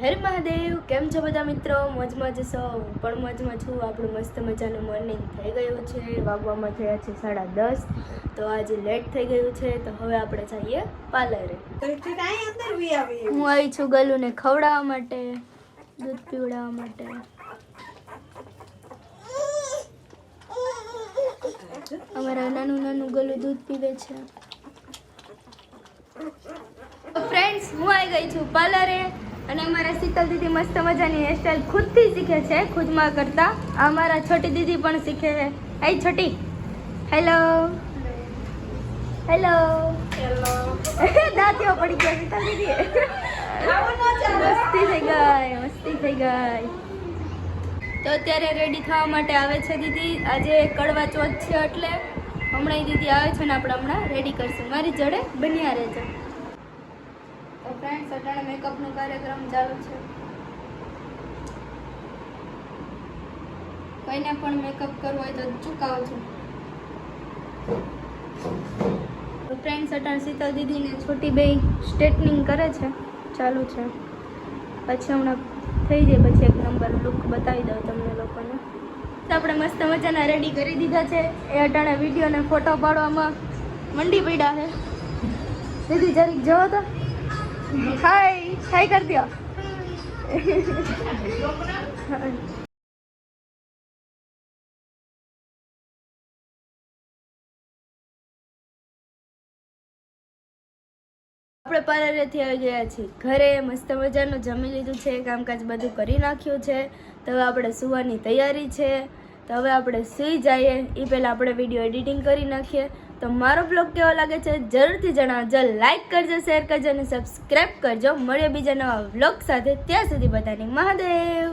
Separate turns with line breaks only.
હર મહાદેવ. કેમ છો બધા મિત્રો? મોજમાં જશો? હું પણ મોજમાં છું. આપણું મસ્ત મજાનું મોર્નિંગ થઈ ગયું છે. વાગવામાં થયા છે 10:30. તો આજે લેટ થઈ ગયું છે, તો હવે આપણે જઈએ પાર્લરે. હું આવી છું ગલુને ખવડાવવા માટે, દૂધ પીવડાવવા માટે. અમારા નાનું નાનું ગલું દૂધ પીવે છે. ફ્રેન્ડ્સ, હું આવી ગઈ છું પાર્લરે અને અમારા શીતલ દીદી મસ્ત મજાની હેરસ્ટાઈલ ખુદથી શીખે છે, ખુદમાં કરતા. અમારા છોટી દીદી પણ શીખે છે. હાય છોટી. Hello hello hello. દાંતીઓ પડી ગયા શીતલ દીદી. મસ્તી થઈ ગઈ, મસ્તી થઈ ગઈ. તો અત્યારે રેડી થવા માટે આવે છે દીદી. આજે કડવા ચોથ છે એટલે હમણાં દીદી આવે છે ને આપણે હમણાં રેડી કરશું. મારી જોડે બન્યા રહેજો. તો ફ્રેન્ડ્સ, અટાણે મેકઅપનો કાર્યક્રમ ચાલુ છે. કોઈને પણ મેકઅપ કરવો હોય તો ચૂકાવજો. તો ફ્રેન્ડ્સ, અટાણે શીતલ દીદીને છોટી બે સ્ટ્રેટનિંગ કરે છે, ચાલુ છે. પછી હમણાં થઈ જાય, પછી એક નંબર લુક બતાવી દઉં તમને લોકોને. આપણે મસ્ત મજાના રેડી કરી દીધા છે. એ અટાણે વિડીયો ને ફોટો પાડવામાં મંડી પડ્યા છે. દીદી જરીક જોવો તો. હાય હાય કરી દો. આપણે પાર્લરેથી આવી ગયા છીએ ઘરે. મસ્ત મજાનું જમી લીધું છે, કામકાજ બધું કરી નાખ્યું છે. તો હવે આપણે સૂવાની તૈયારી છે. તો હવે આપણે સૂઈ જઈએ એ પહેલાં આપણે વિડીયો એડિટિંગ કરી નાખીએ. તો મારો બ્લોગ કેવો લાગે છે જરૂરથી જણાવજો. લાઇક કરજો, શેર કરજો અને સબસ્ક્રાઈબ કરજો. મળીએ બીજા નવા બ્લોગ સાથે. ત્યાં સુધી બધાને મહાદેવ.